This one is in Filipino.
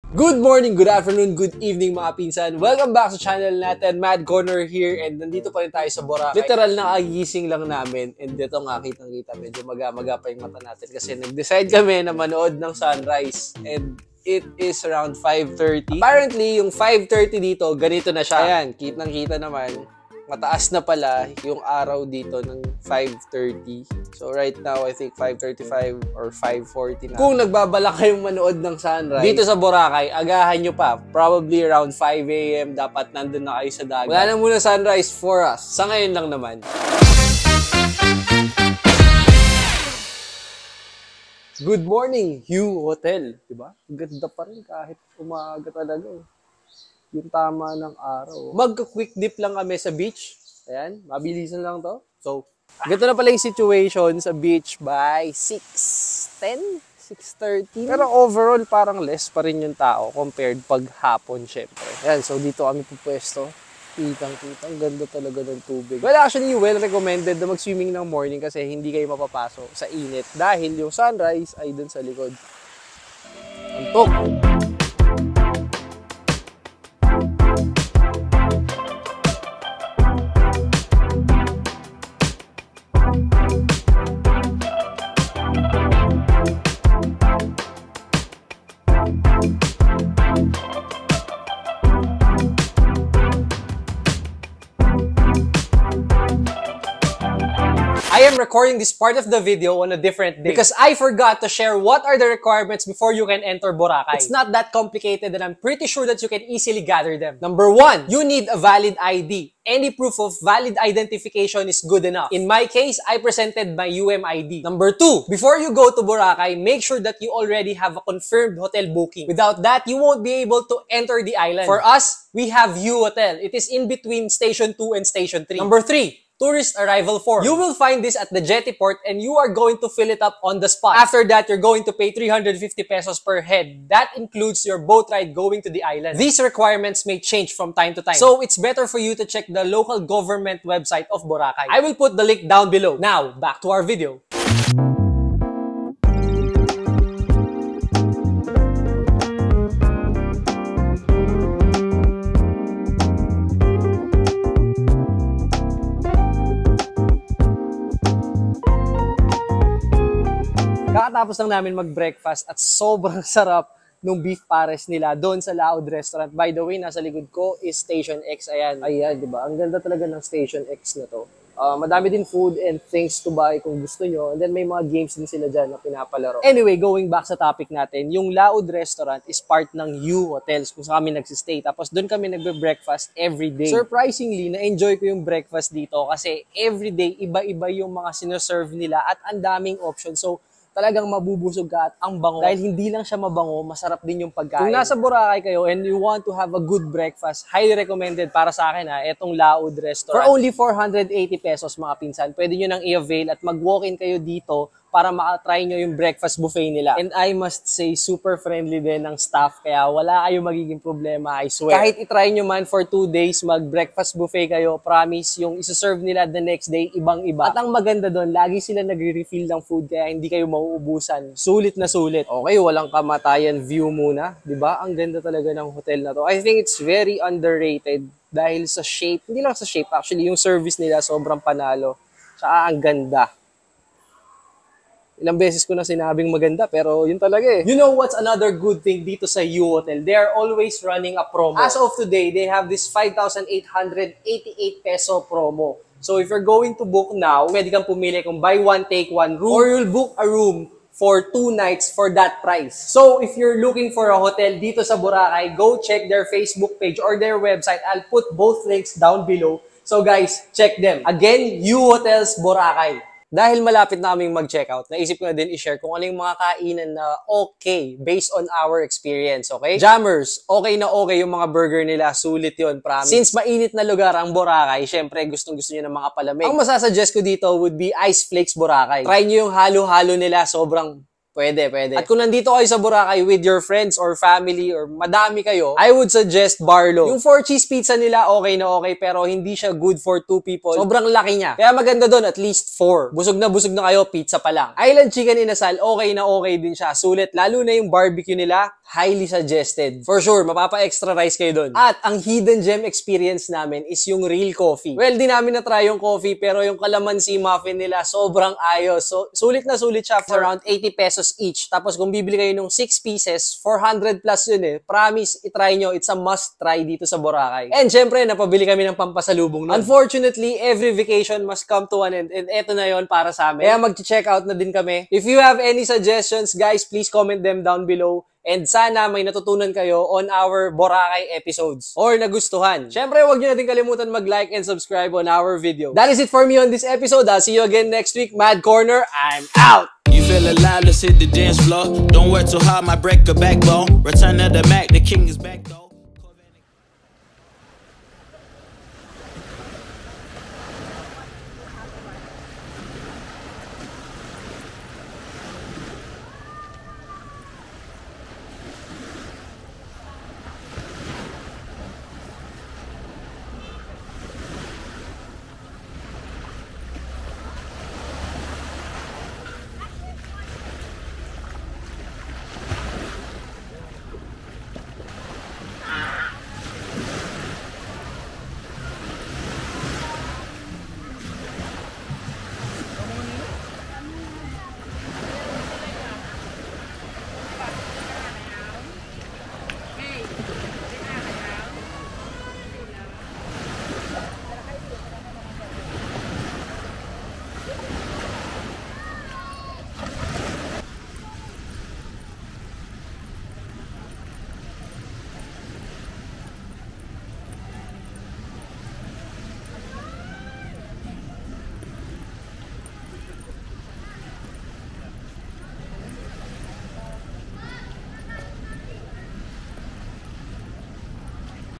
Good morning, good afternoon, good evening mga pinsan. Welcome back sa channel natin. Mad Corner here and nandito pa rin tayo sa Boracay. Literal na kagising lang namin and dito nga kitang-kita medyo maga-maga pa yung mata natin kasi nag-decide kami na manood ng sunrise and it is around 5:30. Apparently, yung 5:30 dito, ganito na siya. Ayan, kitang-kita naman. Mataas na pala yung araw dito ng 5:30. So right now, I think 5:35 or 5:40 na. Kung nagbabalak kayong manood ng sunrise dito sa Boracay, agahan nyo pa. Probably around 5 a.m. dapat nandun na kayo sa dagat. Wala na muna sunrise for us. Sa ngayon lang naman. Good morning, Hugh Hotel. Diba? Ganda pa rin kahit umaga talaga. Yung tama ng araw. Mag-quick dip lang kami sa beach. Ayan, mabilisan lang to. So, ganito na pala yung situation sa beach by 6:10, 6:30. Pero overall, parang less pa rin yung tao compared pag hapon, syempre. Ayan, so dito kami pupwesto. Kitang-kitang, ganda talaga ng tubig. Well, actually, well recommended na mag-swimming ng morning kasi hindi kayo mapapasok sa init dahil yung sunrise ay dun sa likod. Antok! I am recording this part of the video on a different day because I forgot to share what are the requirements before you can enter Boracay. It's not that complicated and I'm pretty sure that you can easily gather them. Number 1, you need a valid ID. Any proof of valid identification is good enough. In my case, I presented my UMID. Number 2, before you go to Boracay, make sure that you already have a confirmed hotel booking. Without that, you won't be able to enter the island. For us, we have U Hotel. It is in between Station 2 and Station 3. Number 3, tourist arrival form. You will find this at the jetty port and you are going to fill it up on the spot. After that, you're going to pay 350 pesos per head. That includes your boat ride going to the island. These requirements may change from time to time. So it's better for you to check the local government website of Boracay. I will put the link down below. Now, back to our video. Kakatapos lang namin mag-breakfast at sobrang sarap nung beef pares nila doon sa Laod Restaurant. By the way, nasa likod ko is Station X. Ayan, ayan, di ba? Ang ganda talaga ng Station X na to. Madami din food and things to buy kung gusto nyo. And then may mga games din sila dyan na pinapalaro. Anyway, going back sa topic natin, yung Laod Restaurant is part ng U Hotels kung saan kami nagsistay. Tapos doon kami nagbe-breakfast every day. Surprisingly, na-enjoy ko yung breakfast dito kasi everyday iba-iba yung mga sinoserve nila at ang daming options. So, talagang mabubusog ka at ang bango. Dahil hindi lang siya mabango, masarap din yung pagkain. Kung nasa Boracay kayo and you want to have a good breakfast, highly recommended para sa akin itong Laod Restaurant. For only 480 pesos mga pinsan, pwede nyo nang i-avail at mag-walk-in kayo dito para makatry nyo yung breakfast buffet nila. And I must say, super friendly din ng staff, kaya wala kayong magiging problema, I swear. Kahit itry nyo man for 2 days, mag-breakfast buffet kayo, promise, yung isa-serve nila the next day, ibang-iba. At ang maganda doon, lagi sila nagre-refill ng food, kaya hindi kayo mauubusan. Sulit na sulit. Okay, walang kamatayan view muna, di ba? Ang ganda talaga ng hotel na to. I think it's very underrated dahil sa shape, hindi lang sa shape, actually, yung service nila sobrang panalo. Tsaka ang ganda. Ilang beses ko na sinabing maganda, pero yun talaga eh. You know what's another good thing dito sa U Hotel? They are always running a promo. As of today, they have this 5,888 peso promo. So if you're going to book now, pwede kang pumili kung buy one, take one room, or you'll book a room for 2 nights for that price. So if you're looking for a hotel dito sa Boracay, go check their Facebook page or their website. I'll put both links down below. So guys, check them. Again, U Hotels Boracay. Dahil malapit na kaming mag-checkout, naisip ko na din i-share kung ano yung mga kainan na okay based on our experience, okay? Jammers, okay na okay yung mga burger nila, sulit yun, promise. Since mainit na lugar ang Boracay, syempre gustong-gusto nyo ng mga palamig. Ang masasuggest ko dito would be Ice Flakes Boracay. Try nyo yung halo-halo nila, sobrang Pwede. At kung nandito kayo sa Boracay with your friends or family or madami kayo, I would suggest Barlow. Yung 4 cheese pizza nila, okay na okay, pero hindi siya good for 2 people. Sobrang laki niya. Kaya maganda doon, at least 4. Busog na kayo, pizza pa lang. Island Chicken Inasal, okay na okay din siya. Sulit, lalo na yung barbecue nila, highly suggested. For sure, mapapa-extra rice kayo doon. At ang hidden gem experience namin is yung real coffee. Well, di namin na-try yung coffee, pero yung calamansi muffin nila, sobrang ayos. So, sulit na sulit siya for around 80 pesos each. Tapos kung bibili kayo ng 6 pieces, 400 plus yun eh. Promise, itry nyo. It's a must try dito sa Boracay. And syempre, napabili kami ng pampasalubong nun. Unfortunately, every vacation must come to an end. And eto na yon para sa amin. Kaya mag-check out na din kami. If you have any suggestions, guys, please comment them down below. And sana may natutunan kayo on our Boracay episodes or nagustuhan. Syempre, huwag nyo natin kalimutan mag-like and subscribe on our video. That is it for me on this episode. I'll see you again next week. Mad Corner, I'm out! You feel alive, let's hit the dance floor. Don't work too hard, might break a backbone. Return of the Mac, the king is back though.